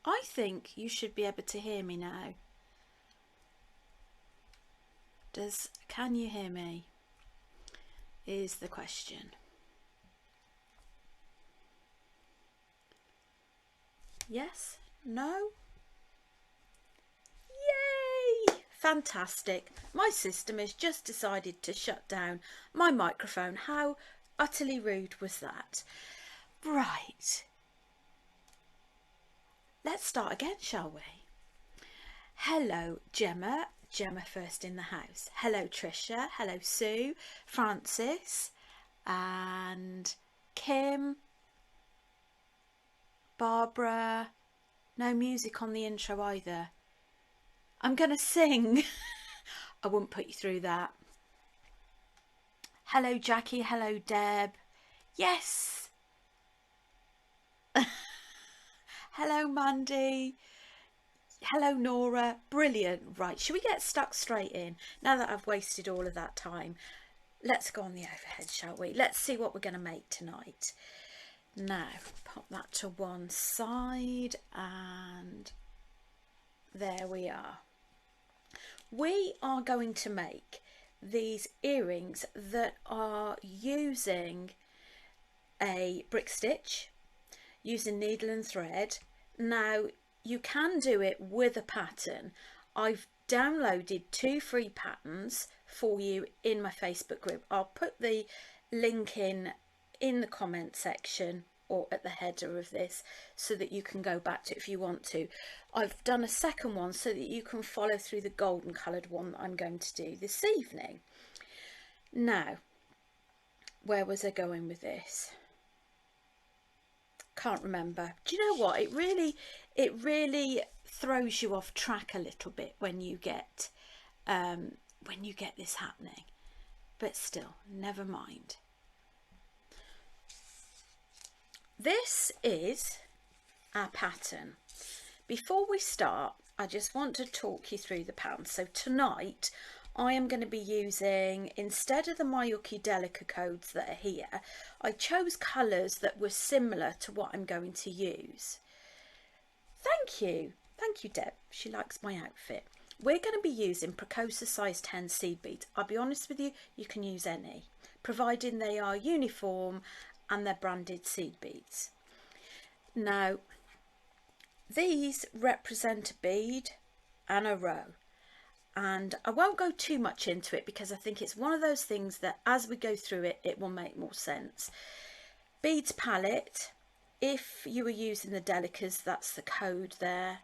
I think you should be able to hear me now. Can you hear me? Is the question. Yes? No? Yay! Fantastic. My system has just decided to shut down my microphone. How utterly rude was that? Right. Let's start again, shall we? Hello, Gemma. Gemma first in the house. Hello, Tricia. Hello, Sue, Francis, and Kim, Barbara. No music on the intro either. I'm going to sing. I wouldn't put you through that. Hello, Jackie. Hello, Deb. Yes. Hello, Mandy. Hello, Nora. Brilliant. Right, should we get stuck straight in? Now that I've wasted all of that time, let's go on the overhead, shall we? Let's see what we're going to make tonight. Now, pop that to one side, and there we are. We are going to make these earrings that are using a brick stitch, using needle and thread. Now, you can do it with a pattern. I've downloaded 2 free patterns for you in my Facebook group. I'll put the link in the comment section or at the header of this so that you can go back to it if you want to. I've done a second one so that you can follow through the golden coloured one that I'm going to do this evening. Now, where was I going with this? Can't remember. Do you know what? It really throws you off track a little bit when you get this happening. But still, never mind. This is our pattern. Before we start, I just want to talk you through the pattern. So tonight I am going to be using, instead of the Mayuki Delica codes that are here, I chose colours that were similar to what I'm going to use. Thank you, Deb. She likes my outfit. We're going to be using Precosa size 10 seed beads. I'll be honest with you, you can use any, providing they are uniform and they're branded seed beads. Now, these represent a bead and a row. And I won't go too much into it because I think it's one of those things that as we go through it, it will make more sense. Beads palette, if you were using the Delicas, that's the code there.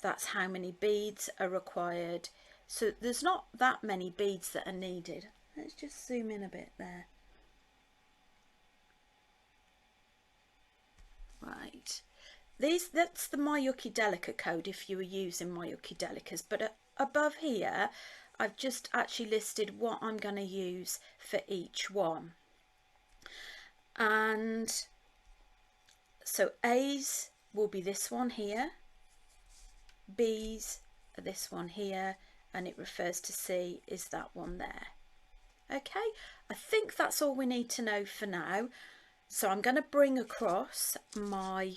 That's how many beads are required. So there's not that many beads that are needed. Let's just zoom in a bit there. Right. That's the Mayuki Delica code if you were using Mayuki Delicas, but above here I've just actually listed what I'm going to use for each one. And so A's will be this one here, B's are this one here, and it refers to C is that one there. Okay, I think that's all we need to know for now. So I'm going to bring across my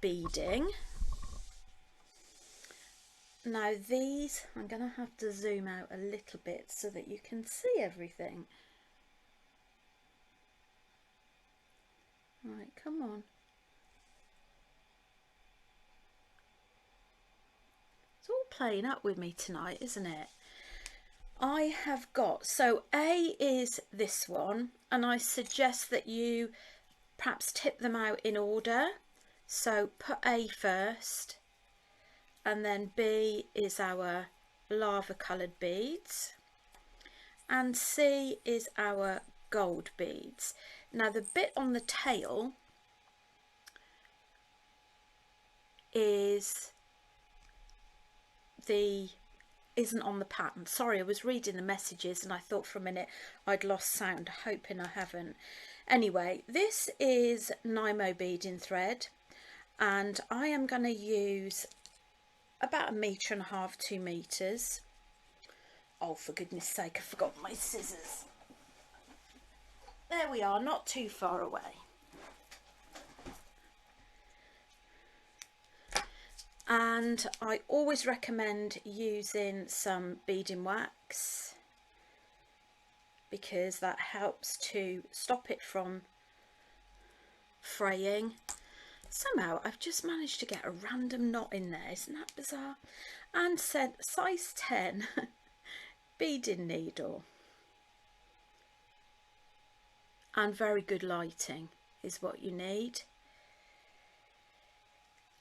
beading. Now these, I'm going to have to zoom out a little bit so that you can see everything. Right, come on. It's all playing up with me tonight, isn't it? I have got, so A is this one, and I suggest that you perhaps tip them out in order. So put A first, and then B is our lava coloured beads, and C is our gold beads. Now the bit on the tail isn't on the pattern. Sorry, I was reading the messages and I thought for a minute I'd lost sound, hoping I haven't. Anyway, this is Nymo beading thread, and I am going to use about 1.5 meters, 2 meters. Oh, for goodness sake, I forgot my scissors. There we are, not too far away. And I always recommend using some beading wax because that helps to stop it from fraying. Somehow I've just managed to get a random knot in there, isn't that bizarre? And said size 10 beading needle, and very good lighting is what you need.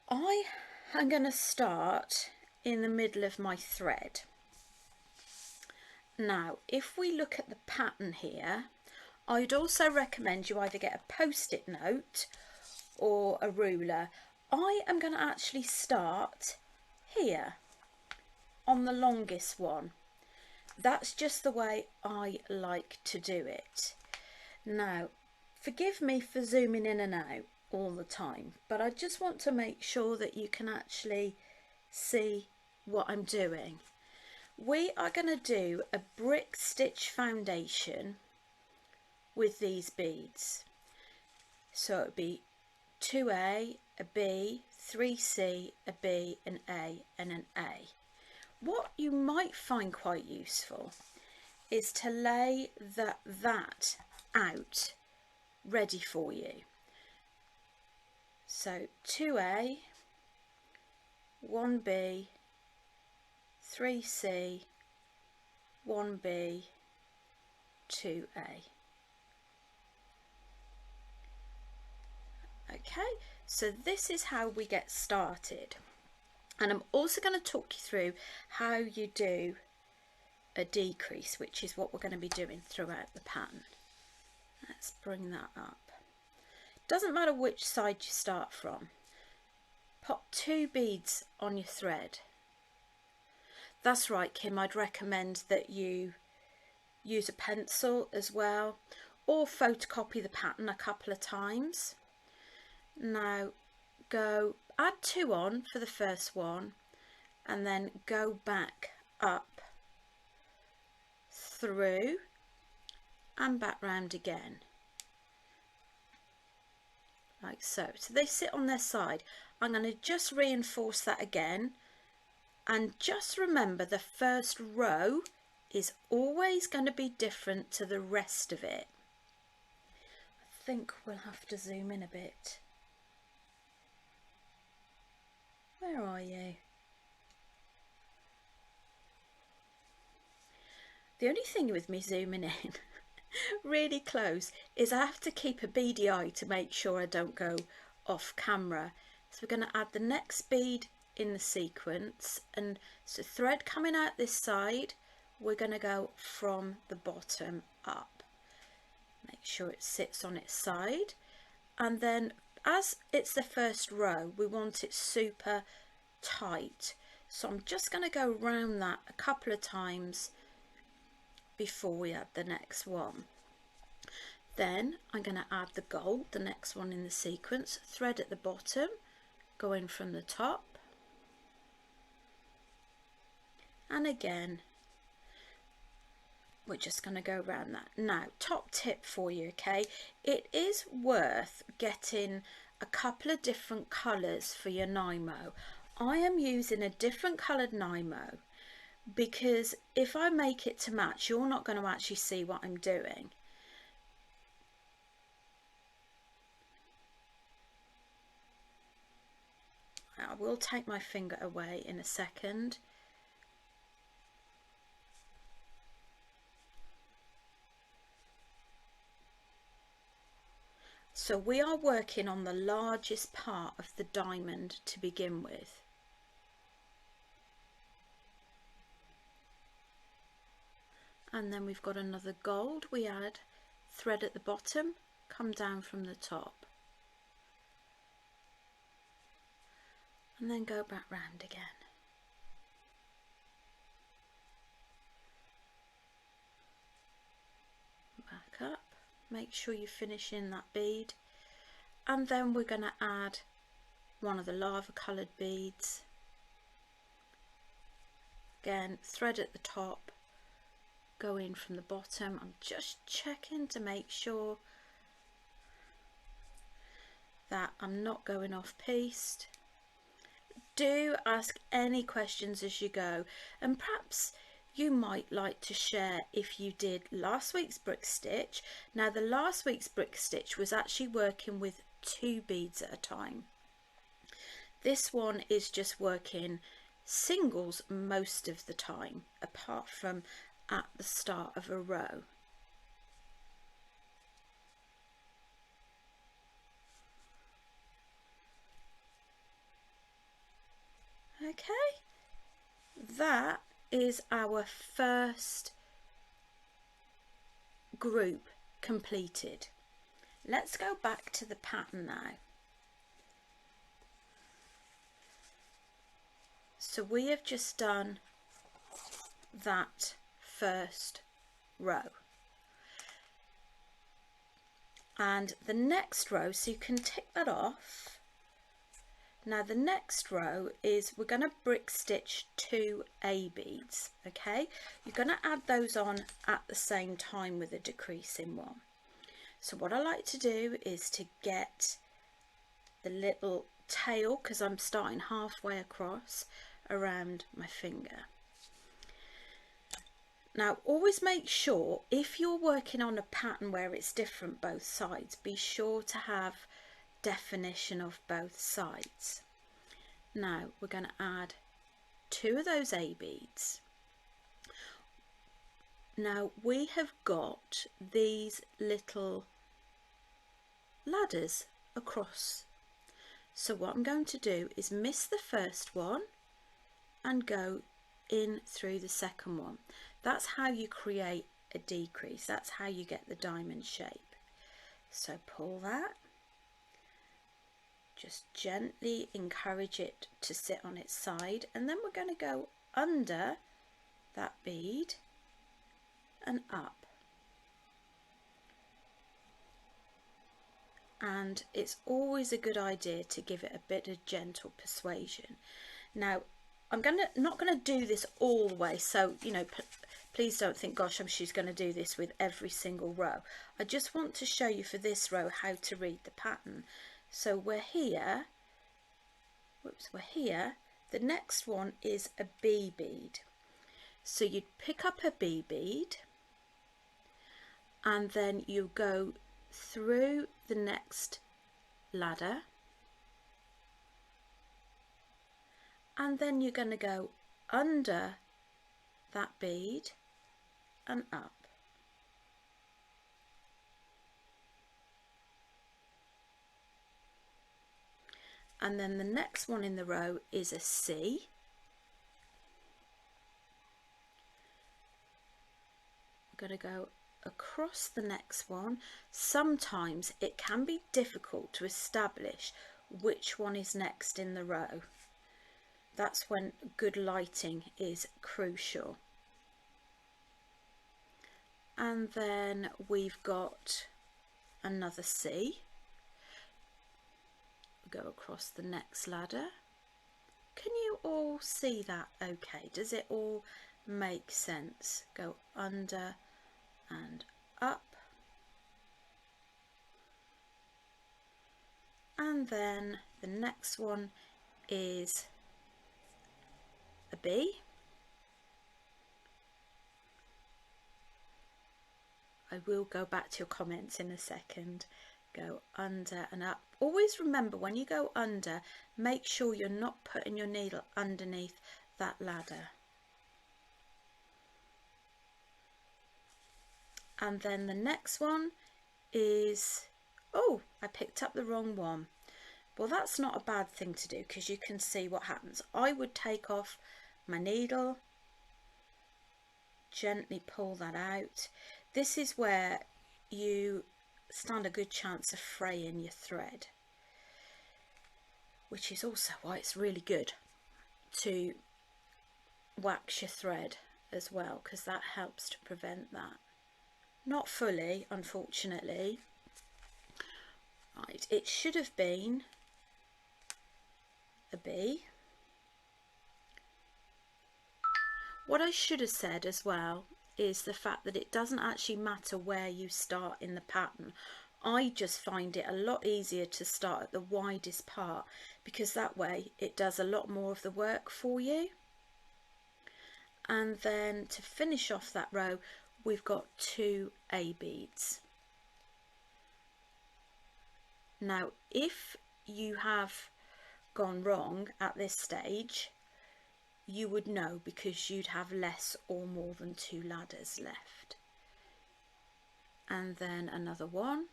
I am going to start in the middle of my thread. Now if we look at the pattern here, I'd also recommend you either get a post-it note or a ruler. I am going to actually start here on the longest one. That's just the way I like to do it. Now forgive me for zooming in and out all the time, but I just want to make sure that you can actually see what I'm doing. We are going to do a brick stitch foundation with these beads. So it would be 2A, a B, 3C, a B, an A and an A. What you might find quite useful is to lay that out ready for you. So 2A, 1B, 3C, 1B, 2A. Okay, so this is how we get started, and I'm also going to talk you through how you do a decrease, which is what we're going to be doing throughout the pattern. Let's bring that up. Doesn't matter which side you start from. Pop 2 beads on your thread. That's right, Kim, I'd recommend that you use a pencil as well, or photocopy the pattern a couple of times. Now go add 2 on for the first one, and then go back up through and back round again, like so. So they sit on their side. I'm going to just reinforce that again, and just remember the first row is always going to be different to the rest of it. I think we'll have to zoom in a bit. Where are you? The only thing with me zooming in really close is I have to keep a beady eye to make sure I don't go off camera. So we're going to add the next bead in the sequence, and so thread coming out this side, we're going to go from the bottom up. Make sure it sits on its side, and then as it's the first row we want it super tight, so I'm just going to go round that a couple of times before we add the next one. Then I'm going to add the gold, the next one in the sequence, thread at the bottom, going from the top, and again we're just going to go around that. Now, top tip for you, okay, it is worth getting a couple of different colours for your Nymo. I am using a different coloured Nymo because if I make it to match, you're not going to actually see what I'm doing. I will take my finger away in a second. So we are working on the largest part of the diamond to begin with. And then we've got another gold. We add thread at the bottom, come down from the top, and then go back round again. Back up, make sure you finish in that bead, and then we're going to add one of the lava coloured beads. Again, thread at the top, go in from the bottom. I'm just checking to make sure that I'm not going off pieced. do ask any questions as you go, and perhaps you might like to share if you did last week's brick stitch. Now the last week's brick stitch was actually working with 2 beads at a time. This one is just working singles most of the time, apart from at the start of a row. Okay, that is our first group completed. Let's go back to the pattern now. So we have just done that first row, and the next row, so you can tick that off. Now the next row is we're going to brick stitch 2 A beads. Okay, you're going to add those on at the same time with a decreasing one. So what I like to do is to get the little tail, because I'm starting halfway across, around my finger. Now always make sure, if you're working on a pattern where it's different both sides, be sure to have definition of both sides. Now we're going to add 2 of those A beads. Now we have got these little ladders across, so what I'm going to do is miss the first one and go in through the second one. That's how you create a decrease, that's how you get the diamond shape. So pull that, just gently encourage it to sit on its side, and then we're going to go under that bead and up. And it's always a good idea to give it a bit of gentle persuasion. Now I'm not going to do this all the way, so you know, please don't think, gosh, she's going to do this with every single row. I just want to show you for this row how to read the pattern. So we're here, whoops, we're here, the next one is a B bead. So you'd pick up a B bead and then you go through the next ladder, and then you're going to go under that bead and up. And then the next one in the row is a C. I'm going to go across the next one. Sometimes it can be difficult to establish which one is next in the row. That's when good lighting is crucial. And then we've got another C. Go across the next ladder. Can you all see that okay? Does it all make sense? Go under and up, and then the next one is a B. I will go back to your comments in a second. Go under and up. Always remember, when you go under, make sure you're not putting your needle underneath that ladder. And then the next one is, oh, I picked up the wrong one. Well, that's not a bad thing to do, because you can see what happens. I would take off my needle, gently pull that out. This is where you stand a good chance of fraying your thread, which is also why it's really good to wax your thread as well, because that helps to prevent that. Not fully, unfortunately. Right, it should have been a B. What I should have said as well is the fact that it doesn't actually matter where you start in the pattern. I just find it a lot easier to start at the widest part, because that way it does a lot more of the work for you. And then to finish off that row, we've got 2 A beads. Now, if you have gone wrong at this stage, you would know, because you'd have less or more than 2 ladders left. And then another one.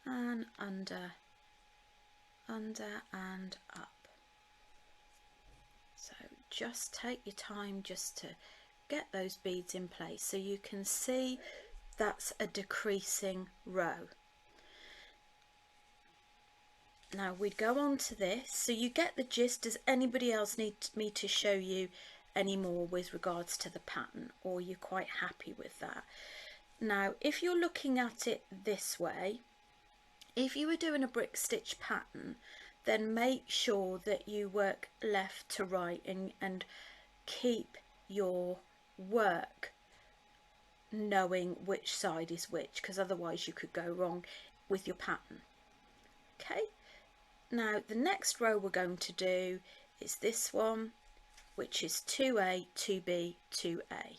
And under, under and up. So just take your time just to get those beads in place, so you can see that's a decreasing row. Now we'd go on to this, so you get the gist. Does anybody else need me to show you any more with regards to the pattern, or you're quite happy with that? Now, if you're looking at it this way, if you were doing a brick stitch pattern, then make sure that you work left to right and keep your work knowing which side is which, because otherwise you could go wrong with your pattern. Okay, now the next row we're going to do is this one, which is 2A, 2B, 2A.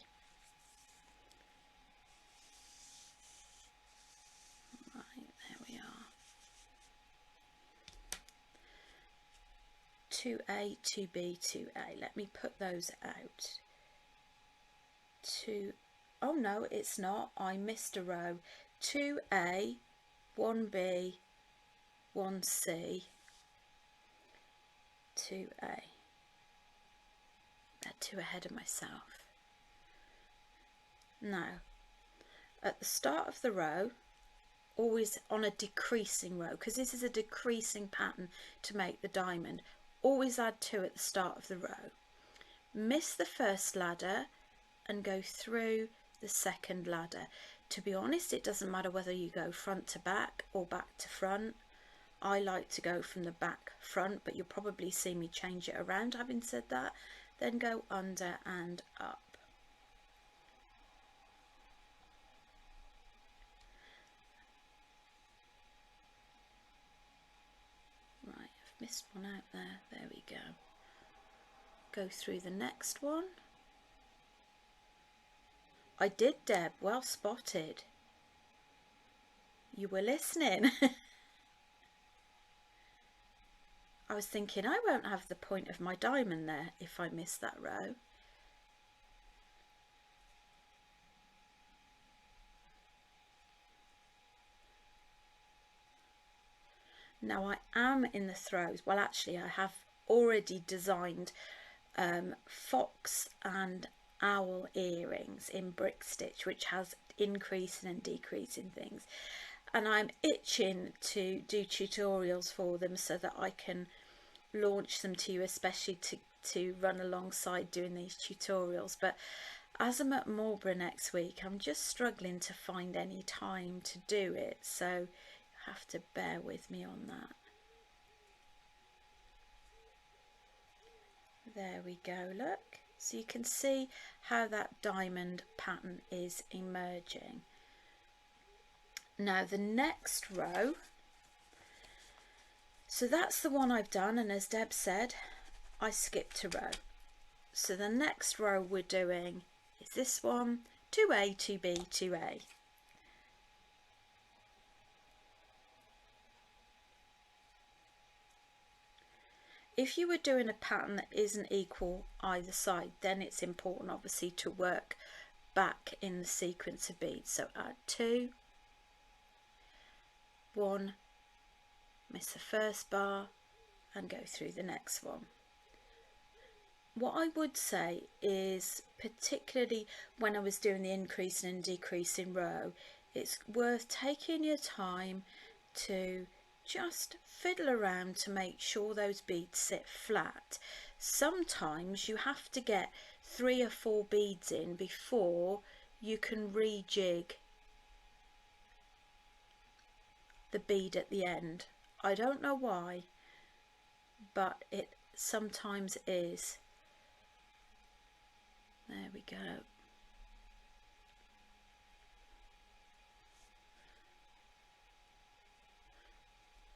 2A, 2B, 2A. Let me put those out. 2, oh no, it's not. I missed a row. 2A, 1B, 1C, 2A. They're 2 ahead of myself. Now, at the start of the row, always on a decreasing row, because this is a decreasing pattern to make the diamond, always add 2 at the start of the row. Miss the first ladder and go through the second ladder. To be honest, it doesn't matter whether you go front to back or back to front. I like to go from the back front, but you'll probably see me change it around. Having said that, then go under and up. Right, I've missed one out there. There we go. Go through the next one. I did, Deb. Well spotted. You were listening. I was thinking I won't have the point of my diamond there if I miss that row. Now I am in the throes. Well, actually I have already designed fox and owl earrings in brick stitch, which has increasing and decreasing things, and I'm itching to do tutorials for them so that I can launch them to you, especially to run alongside doing these tutorials. But as I'm at Marlborough next week, I'm just struggling to find any time to do it, so you have to bear with me on that. There we go, look. So you can see how that diamond pattern is emerging. Now the next row, so that's the one I've done, and as Deb said, I skipped a row. So the next row we're doing is this one, 2A, 2B, 2A. If you were doing a pattern that isn't equal either side, then it's important obviously to work back in the sequence of beads. So add 2, 1, miss the first bar and go through the next one. What I would say is, particularly when I was doing the increasing and decreasing row, it's worth taking your time to just fiddle around to make sure those beads sit flat. Sometimes you have to get 3 or 4 beads in before you can rejig the bead at the end. I don't know why, but it sometimes is. There we go.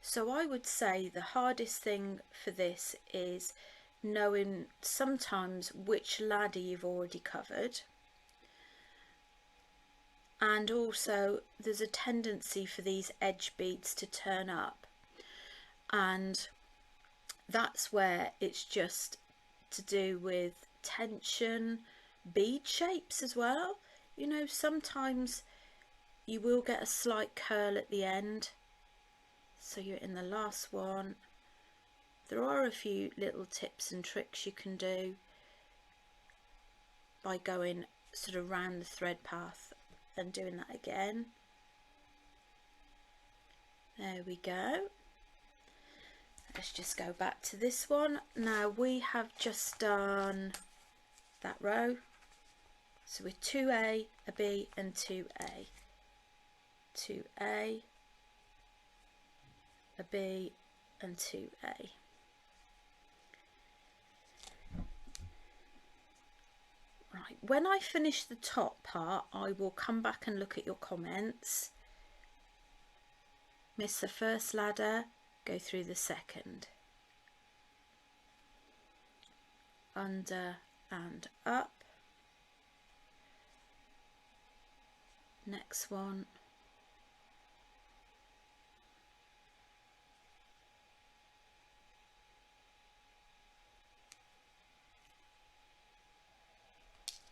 So I would say the hardest thing for this is knowing sometimes which ladder you've already covered, and also there's a tendency for these edge beads to turn up, and that's where it's just to do with tension, bead shapes as well. You know, sometimes you will get a slight curl at the end. So you're in the last one. There are a few little tips and tricks you can do by going sort of round the thread path and doing that again. There we go. Let's just go back to this one. Now we have just done that row. So we're 2A, a B and 2A. 2A, a B and 2A. Right, when I finish the top part, I will come back and look at your comments. Miss the first ladder, go through the second. Under and up. Next one.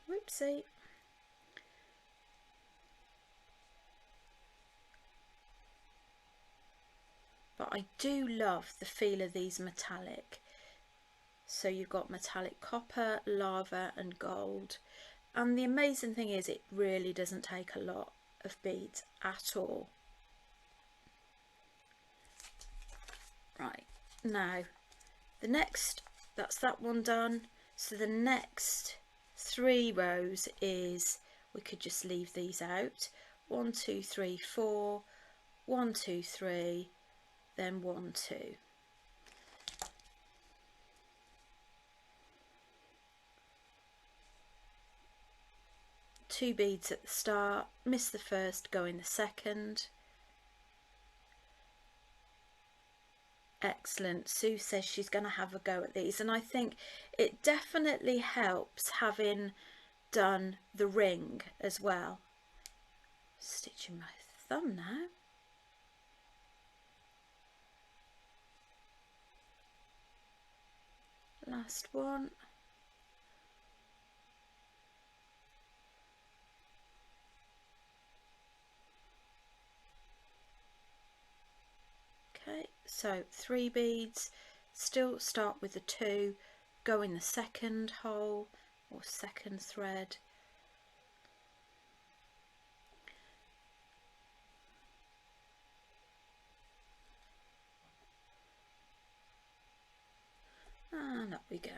Whoopsie. But I do love the feel of these metallic. So you've got metallic copper, lava and gold. And the amazing thing is it really doesn't take a lot of beads at all. Right, now the next, that's that one done. So the next 3 rows is, we could just leave these out. 1, 2, 3, 4, 1, 2, 3, then 1, 2. Two beads at the start, miss the first, go in the second. Excellent. Sue says she's going to have a go at these, and I think it definitely helps having done the ring as well. Stitching my thumb now. Last one. Okay, so 3 beads, still start with the 2, go in the second hole or second thread. And up we go.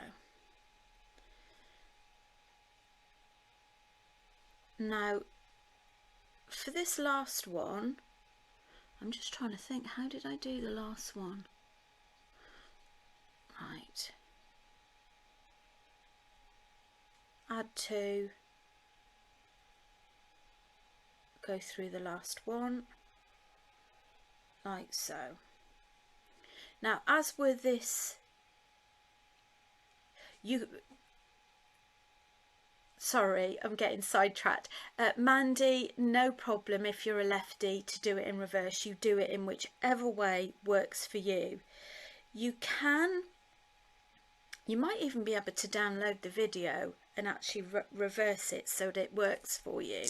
Now for this last one, I'm just trying to think, how did I do the last one? Right. Add 2, go through the last one, like so. Now, as with this, sorry, I'm getting sidetracked. Mandy, no problem if you're a lefty to do it in reverse. You do it in whichever way works for you. You might even be able to download the video and actually reverse it so that it works for you.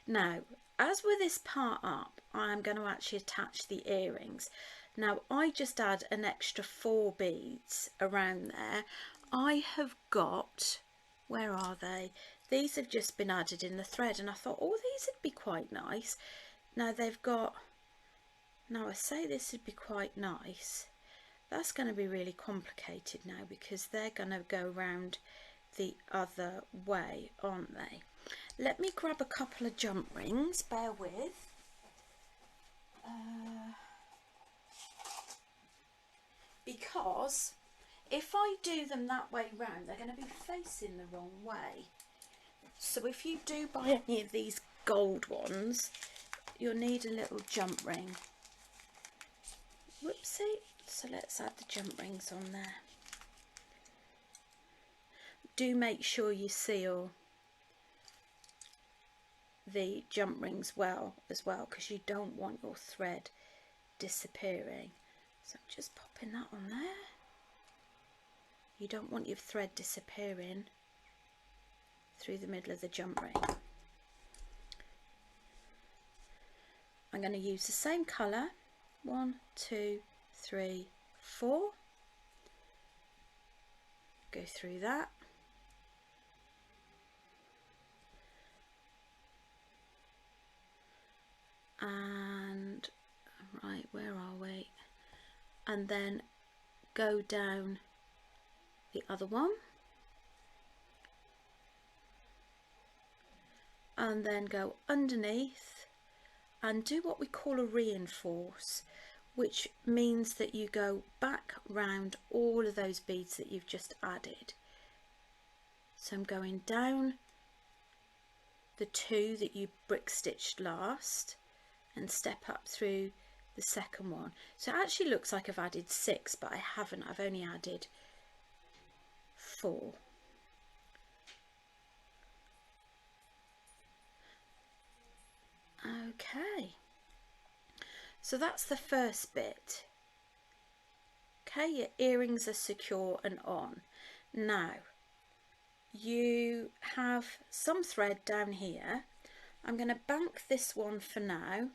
Now, as with this part up, I'm going to actually attach the earrings. Now, I just add an extra 4 beads around there. I have got, where are they? These have just been added in the thread, and I thought, oh, these would be quite nice. Now they've got, now I say this would be quite nice. That's going to be really complicated now because they're going to go round the other way, aren't they? Let me grab a couple of jump rings, bear with. Because if I do them that way round, they're going to be facing the wrong way. So if you do buy any of these gold ones, you'll need a little jump ring. Whoopsie. So let's add the jump rings on there. Do make sure you seal the jump rings well as well, because you don't want your thread disappearing. So I'm just popping that on there. You don't want your thread disappearing through the middle of the jump ring. I'm going to use the same colour. 1, 2, 3, 4. Go through that. And right, where are we? And then go down the other one, and then go underneath and do what we call a reinforce, which means that you go back round all of those beads that you've just added. So I'm going down the 2 that you brick stitched last and step up through the second one. So it actually looks like I've added 6, but I haven't. I've only added 4. Okay, so that's the first bit. Okay, your earrings are secure and on. Now you have some thread down here. I'm going to bank this one for now,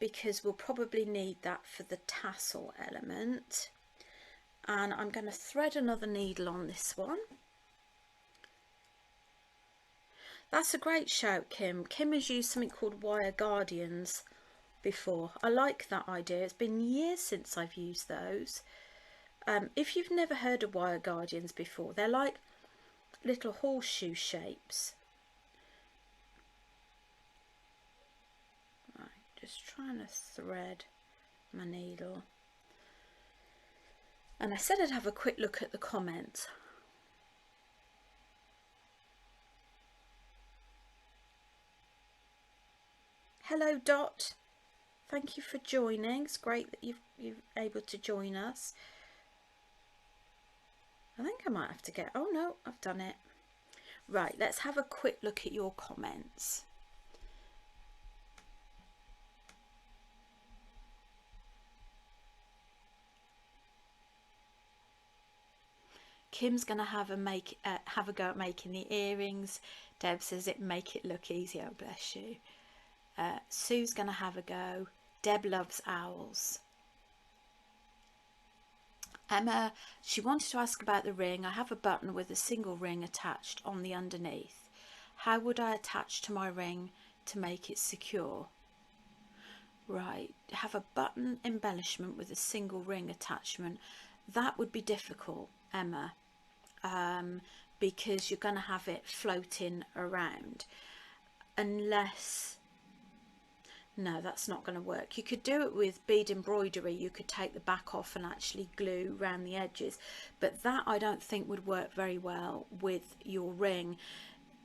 because we'll probably need that for the tassel element. And I'm going to thread another needle on this one. That's a great shout, Kim. Kim has used something called wire guardians before. I like that idea. It's been years since I've used those. If you've never heard of wire guardians before, they're like little horseshoe shapes. Right, just trying to thread my needle. And I said I'd have a quick look at the comments. Hello Dot, thank you for joining. It's great that you're able to join us. I think I might have to get, oh no, I've done it. Right, let's have a quick look at your comments. Kim's going to have a go at making the earrings. Deb says it make it look easy. Oh, bless you. Sue's going to have a go. Deb loves owls. Emma, she wanted to ask about the ring. I have a button with a single ring attached on the underneath. How would I attach to my ring to make it secure? Right, have a button embellishment with a single ring attachment. That would be difficult, Emma, because you're going to have it floating around. Unless, no, that's not going to work. You could do it with bead embroidery. You could take the back off and actually glue around the edges, but that I don't think would work very well with your ring.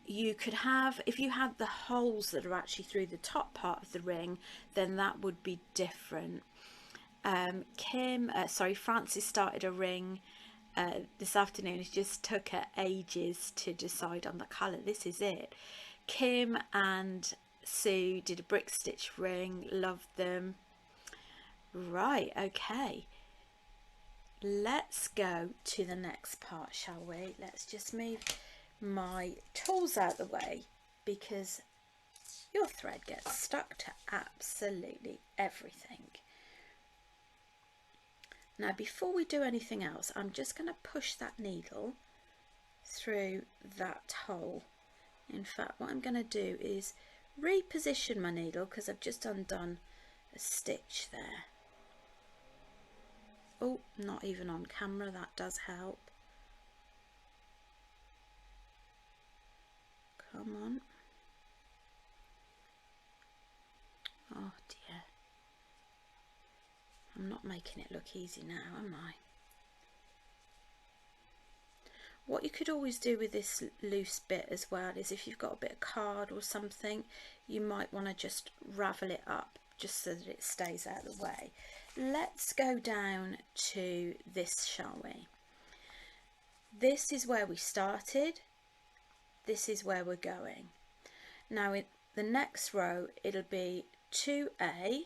You could have, if you had the holes that are actually through the top part of the ring, then that would be different. Francis started a ring this afternoon. It just took her ages to decide on the colour. This is it. Kim and Sue did a brick stitch ring, loved them. Right, okay, let's go to the next part, shall we? Let's just move my tools out the way, because your thread gets stuck to absolutely everything. Now before we do anything else, I'm just going to push that needle through that hole. In fact, what I'm going to do is reposition my needle, because I've just undone a stitch there. Oh, not even on camera, that does help. Come on. Oh dear. I'm not making it look easy now, am I? What you could always do with this loose bit as well is if you've got a bit of card or something, you might want to just ravel it up just so that it stays out of the way. Let's go down to this, shall we? This is where we started. This is where we're going. Now in the next row it'll be 2A,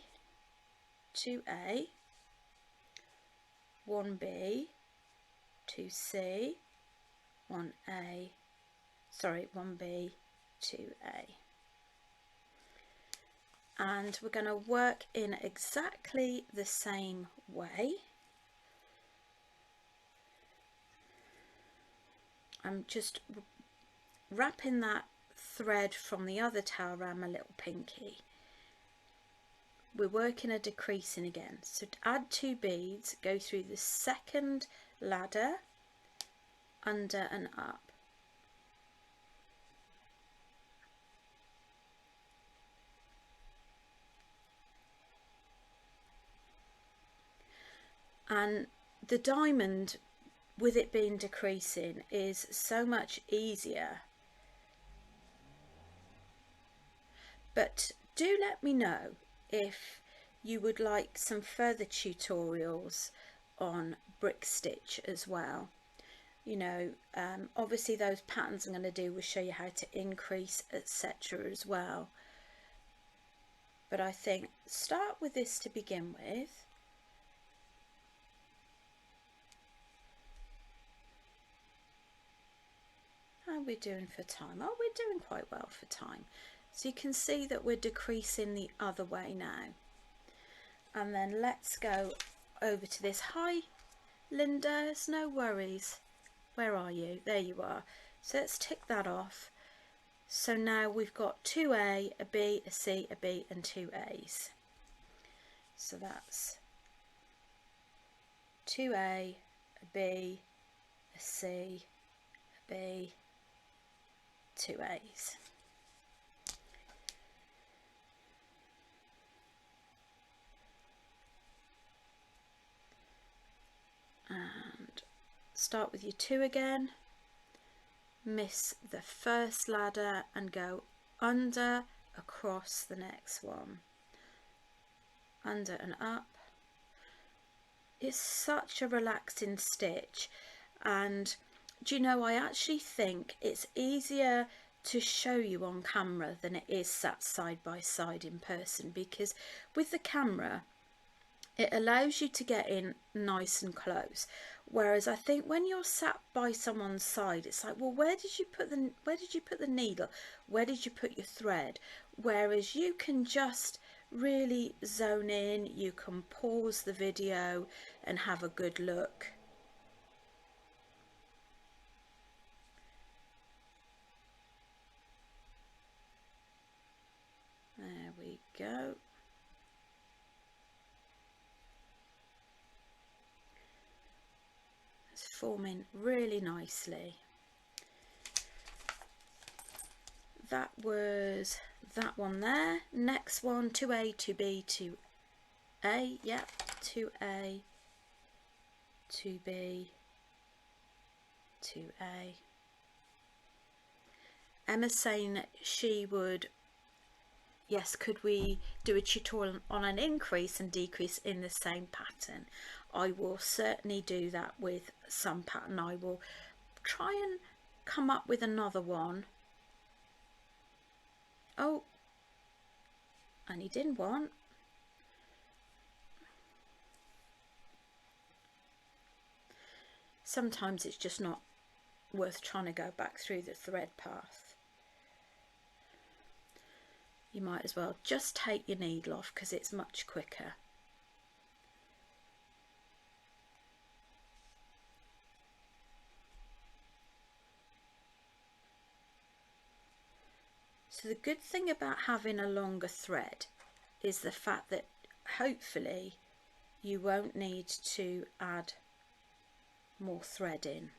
2A, 1B, 2C, 1A, sorry, 1B, 2A. And we're going to work in exactly the same way. I'm just wrapping that thread from the other tail around my little pinky. We're working a decreasing again. So to add 2 beads, go through the second ladder, under and up. And the diamond, with it being decreasing, is so much easier. But do let me know if you would like some further tutorials on brick stitch as well. You know, obviously those patterns I'm going to do will show you how to increase, etc. as well. But I think start with this to begin with. How are we doing for time? Oh, we're doing quite well for time. So you can see that we're decreasing the other way now. And then let's go over to this. Hi Linda, it's no worries. Where are you? There you are. So let's tick that off. So now we've got 2A, a B, a C, a B and 2 A's. So that's 2A, a B, a C, a B, 2 A's. And start with your 2 again, miss the first ladder and go under, across the next one, under and up. It's such a relaxing stitch, and do you know, I actually think it's easier to show you on camera than it is sat side by side in person, because with the camera it allows you to get in nice and close, whereas I think when you're sat by someone's side, it's like, well, where did you put the needle, where did you put your thread? Whereas you can just really zone in, you can pause the video and have a good look. There we go. Forming really nicely. That was that one there. Next one, 2A, 2B, 2A, yep, 2A, 2B, 2A. Emma's saying she would, yes, could we do a tutorial on an increase and decrease in the same pattern? I will certainly do that with some pattern. I will try and come up with another one. Oh, I only did one. Sometimes it's just not worth trying to go back through the thread path. You might as well just take your needle off because it's much quicker. So the good thing about having a longer thread is the fact that hopefully you won't need to add more thread in.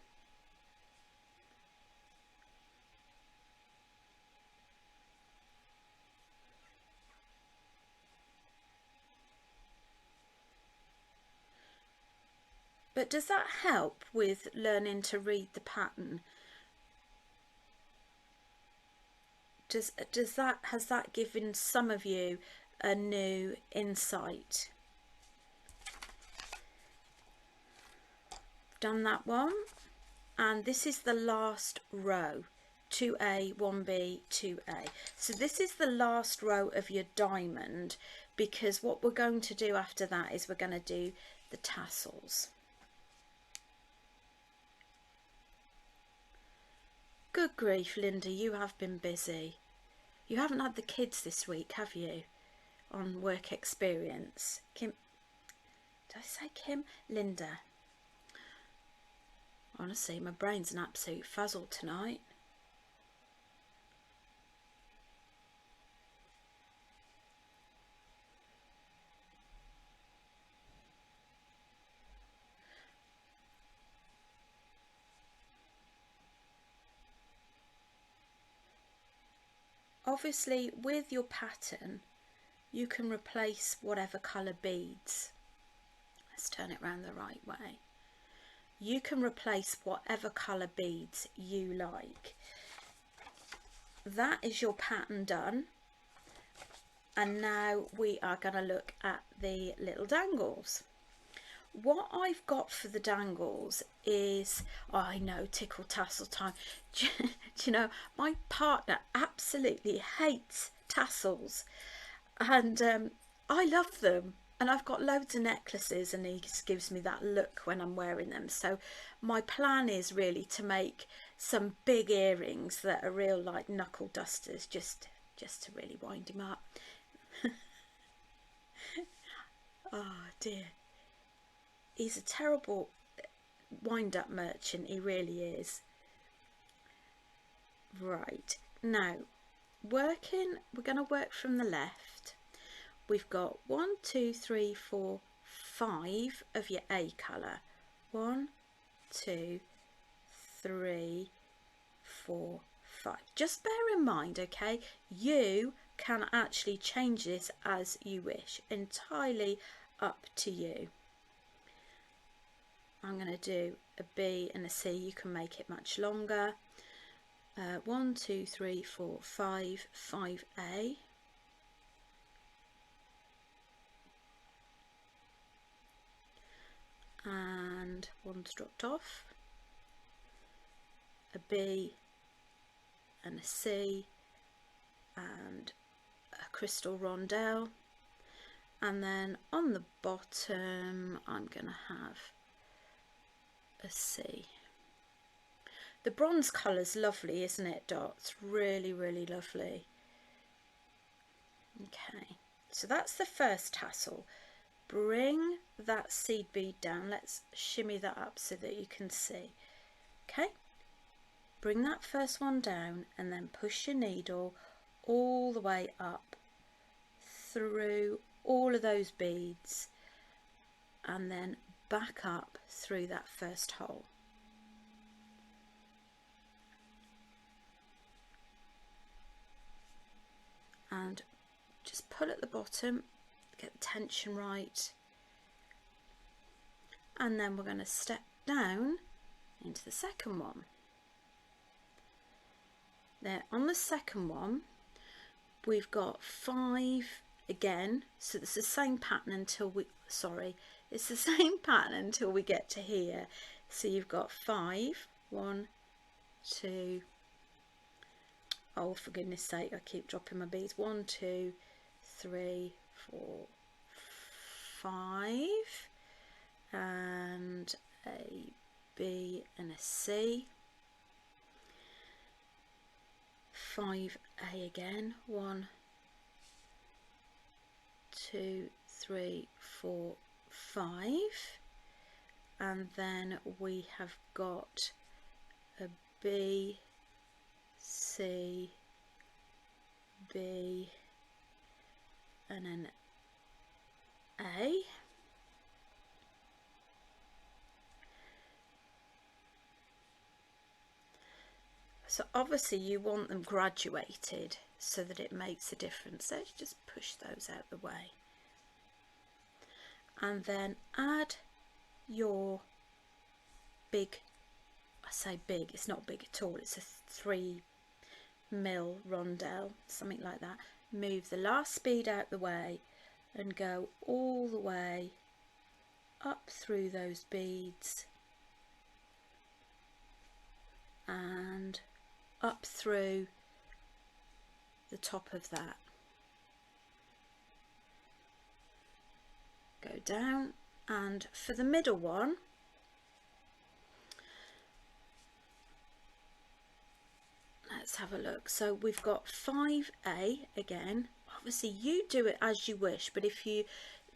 But But does that help with learning to read the pattern? Has that given some of you a new insight? Done that one, and this is the last row, 2A, 1B, 2A. So this is the last row of your diamond, because what we're going to do after that is we're going to do the tassels. Good grief, Linda, you have been busy. You haven't had the kids this week, have you? On work experience. Kim, did I say Kim? Linda. Honestly, my brain's an absolute fuzzle tonight. Obviously, with your pattern, you can replace whatever colour beads. Let's turn it round the right way. You can replace whatever colour beads you like. That is your pattern done. And now we are going to look at the little dangles. What I've got for the dangles is, oh, I know, tickle tassel time. Do you know, my partner absolutely hates tassels, and I love them, and I've got loads of necklaces, and he just gives me that look when I'm wearing them. So my plan is really to make some big earrings that are real like knuckle dusters, just to really wind him up. Oh dear. He's a terrible wind-up merchant, he really is. Right, now we're going to work from the left. We've got 1, 2, 3, 4, 5 of your A colour. 1, 2, 3, 4, 5. Just bear in mind, okay, you can actually change this as you wish, entirely up to you. I'm going to do a B and a C. You can make it much longer. 1, 2, 3, 4, 5, 5A. And one's dropped off. A B and a C and a crystal rondelle. And then on the bottom, I'm going to have a C. The bronze colour's lovely, isn't it, Dot? It's really, really lovely. Okay, so that's the first tassel. Bring that seed bead down. Let's shimmy that up so that you can see. Okay, bring that first one down and then push your needle all the way up through all of those beads and then back up through that first hole. And just pull at the bottom, get the tension right, and then we're going to step down into the second one. There, on the second one we've got 5 again, so it's the same pattern until we, it's the same pattern until we get to here. So you've got 5, 1, 2, oh for goodness sake, I keep dropping my beads, 1, 2, 3, 4, 5, and a B and a C. 5A again, 1, 2, 3, 4, 5, and then we have got a B, C, B, and an A. So obviously you want them graduated so that it makes a difference. Let's just push those out the way. And then add your big, I say big, it's not big at all, it's a 3 mil rondelle, something like that. Move the last bead out the way and go all the way up through those beads and up through the top of that. Go down, and for the middle one, let's have a look. So we've got 5A again. Obviously you do it as you wish, but if you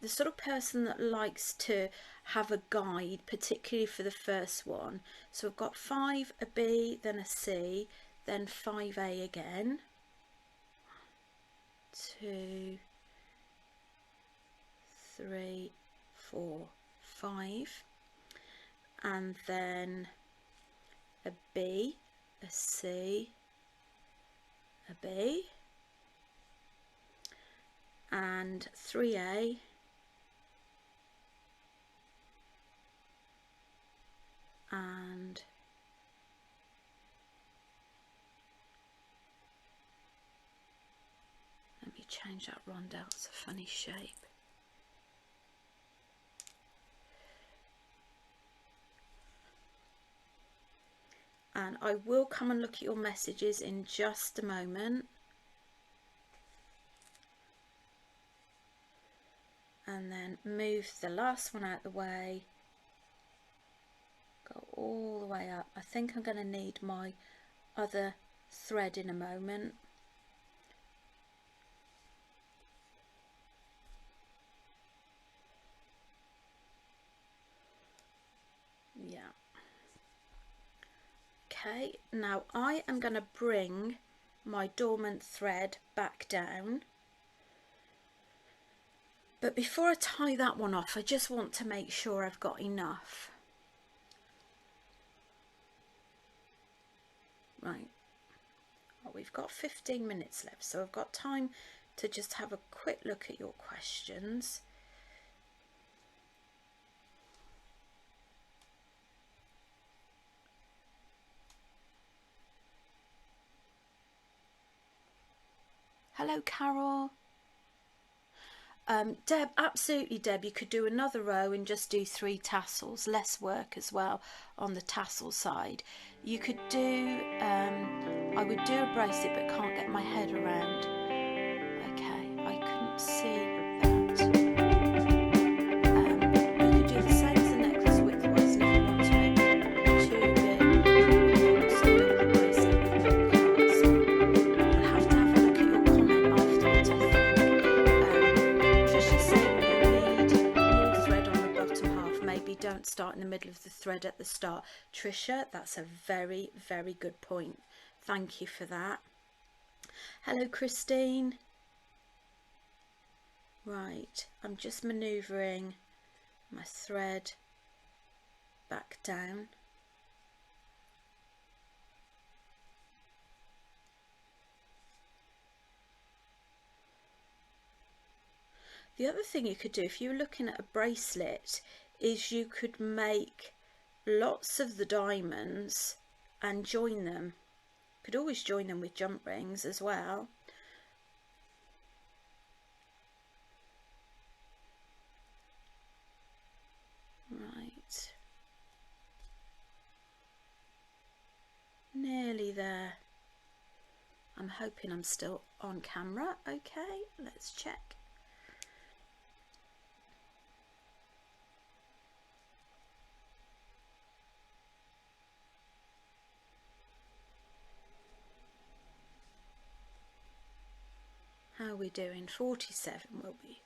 the sort of person that likes to have a guide, particularly for the first one, so we've got 5, a B, then a C, then 5A again, 2, 3, 4, 5, and then a B, a C, a B, and 3A, and let me change that rondelle, it's a funny shape. And I will come and look at your messages in just a moment. And then move the last one out the way. Go all the way up. I think I'm going to need my other thread in a moment. Yeah. Okay, now I am going to bring my dormant thread back down. But before I tie that one off, I just want to make sure I've got enough. Right, well, we've got 15 minutes left, so I've got time to just have a quick look at your questions. Hello, Carol. Deb, absolutely, Deb, you could do another row and just do 3 tassels, less work as well on the tassel side. You could do, I would do a bracelet but can't get my head around. Okay, I couldn't see that. You could do the same as the necklace widthwise if you want to make it too big. You could also build the bracelet with big cards. I'll have to have a look at your comment afterwards, I think. Trisha's saying you need more thread on the bottom half. Maybe don't start in the middle of the thread at the start. Trisha, that's a very, very good point. Thank you for that. Hello, Christine. Right, I'm just manoeuvring my thread back down. The other thing you could do if you're looking at a bracelet is you could make lots of the diamonds and join them. You could always join them with jump rings as well. Right, nearly there. I'm hoping I'm still on camera. Okay, let's check. How are we doing? 47 will be.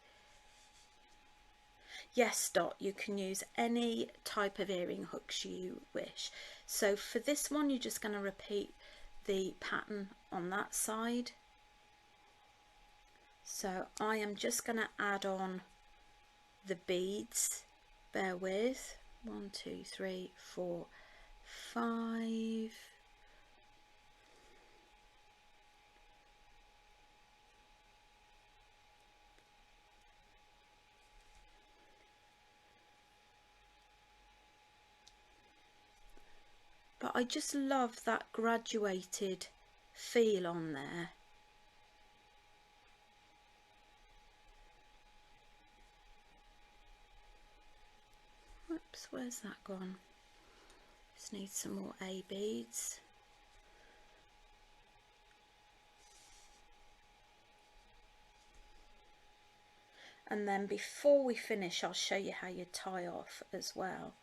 Yes, Dot, you can use any type of earring hooks you wish. So for this one, you're just going to repeat the pattern on that side. So I am just going to add on the beads. Bear with. 1, 2, 3, 4, 5. but I just love that graduated feel on there. Whoops, where's that gone? Just need some more A beads. And then before we finish, I'll show you how you tie off as well.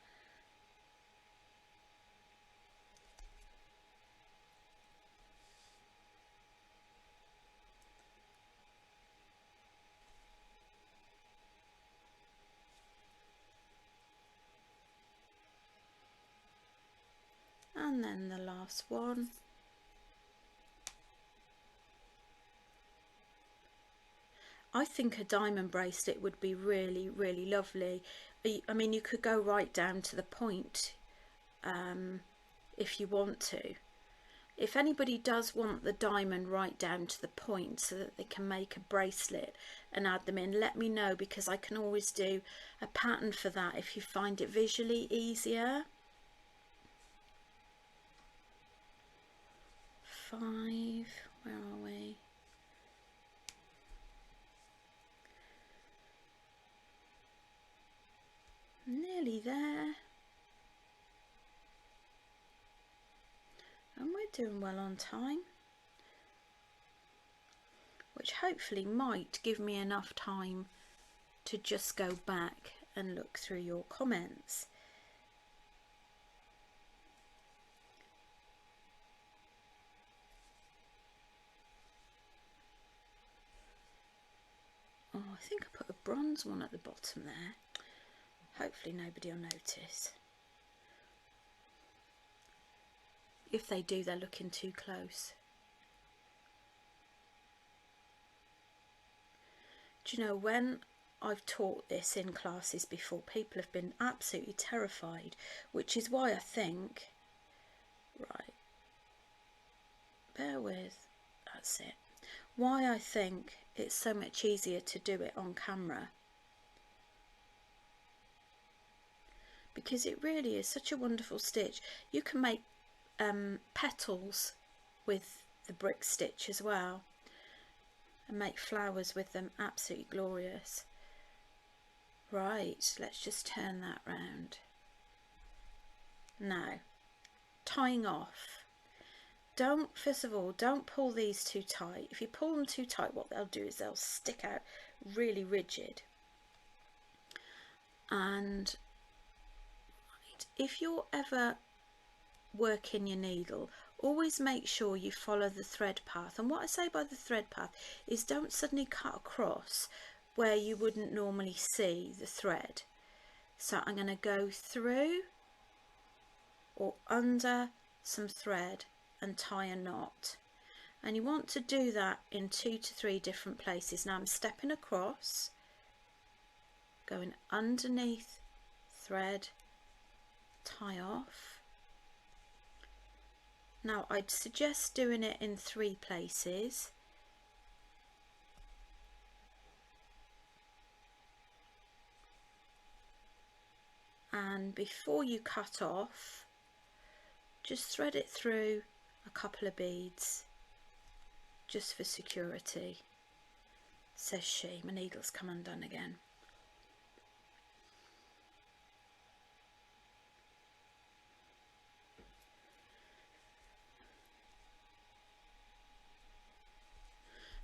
And then the last one. I think a diamond bracelet would be really, really lovely. I mean, you could go right down to the point if you want to. If anybody does want the diamond right down to the point so that they can make a bracelet and add them in, let me know, because I can always do a pattern for that if you find it visually easier. 5, where are we? Nearly there. And we're doing well on time, which hopefully might give me enough time to just go back and look through your comments. Oh, I think I put a bronze one at the bottom there. Hopefully nobody will notice. If they do, they're looking too close. Do you know, when I've taught this in classes before, people have been absolutely terrified, which is why I think, right, bear with, that's it, why I think it's so much easier to do it on camera. Because it really is such a wonderful stitch. You can make petals with the brick stitch as well and make flowers with them, absolutely glorious. Right, let's just turn that round. Now, tying off. Don't, first of all, don't pull these too tight. If you pull them too tight, what they'll do is they'll stick out really rigid. And if you're ever working your needle, always make sure you follow the thread path. And what I say by the thread path is don't suddenly cut across where you wouldn't normally see the thread. So I'm going to go through or under some thread and tie a knot, and you want to do that in 2 to 3 different places. Now I'm stepping across, going underneath thread, tie off. Now I'd suggest doing it in 3 places. And before you cut off, just thread it through a couple of beads just for security. Says she. My needle's come undone again.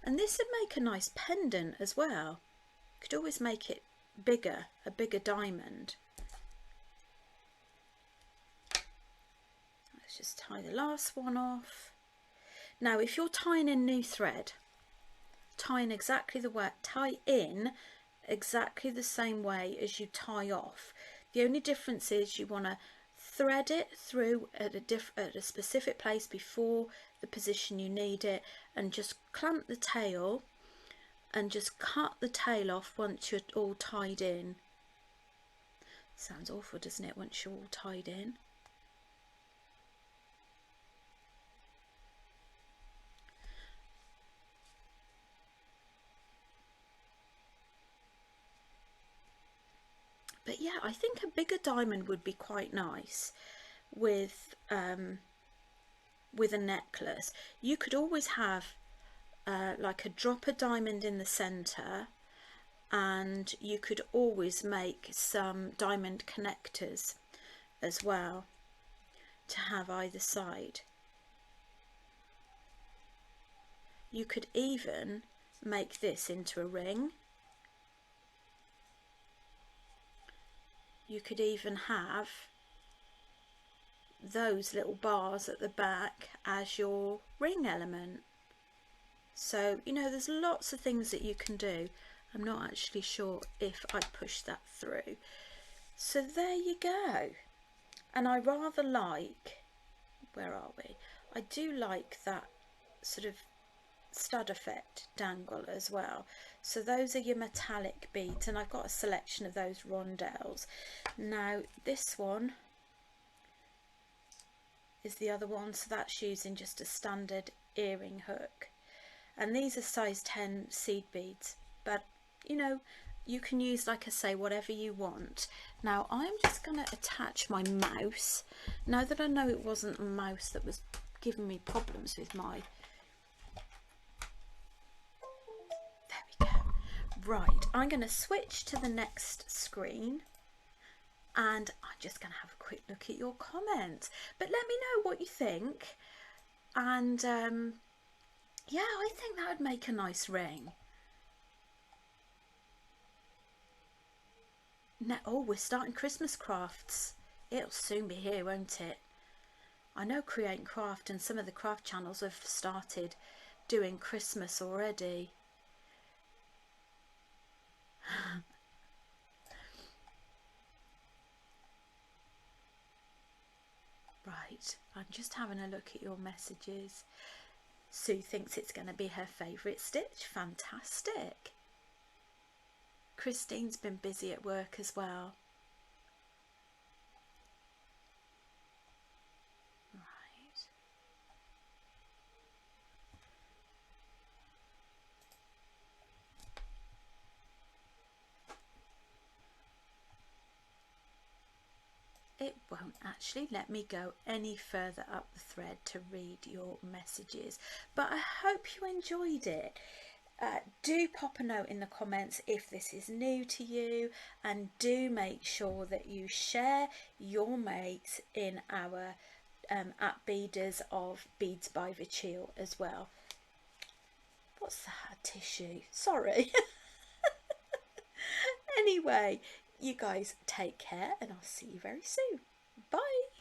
And this would make a nice pendant as well. Could always make it bigger, a bigger diamond. Let's just tie the last one off. Now if you're tying in new thread, tie in exactly the same way as you tie off. The only difference is you want to thread it through at a specific place before the position you need it, and just clamp the tail and just cut the tail off once you're all tied in. Sounds awful, doesn't it, once you're all tied in? But yeah, I think a bigger diamond would be quite nice. with a necklace, you could always have like a drop of diamond in the center, and you could always make some diamond connectors as well to have either side. You could even make this into a ring. You could even have those little bars at the back as your ring element. So, you know, there's lots of things that you can do. I'm not actually sure if I push that through. So there you go. And I rather like, where are we? I do like that sort of stud effect dangle as well. So those are your metallic beads, and I've got a selection of those rondelles. Now this one is the other one, so that's using just a standard earring hook, and these are size 10 seed beads, but you know, you can use, like I say, whatever you want. Now I'm just going to attach my mouse, now that I know it wasn't a mouse that was giving me problems with my, there we go. Right, I'm going to switch to the next screen, and I'm just going to have a quick look at your comments, but let me know what you think. And yeah, I think that would make a nice ring. Now, oh, we're starting Christmas crafts. It'll soon be here, won't it? I know Create and Craft and some of the craft channels have started doing Christmas already. Right, I'm just having a look at your messages. Sue thinks it's going to be her favourite stitch. Fantastic. Christine's been busy at work as well. Right. It won't actually let me go any further up the thread to read your messages, but I hope you enjoyed it. Do pop a note in the comments if this is new to you, and do make sure that you share your makes in our at Beaders of Beads by Vichil as well. What's that? Tissue, sorry. Anyway, you guys take care, and I'll see you very soon. Bye.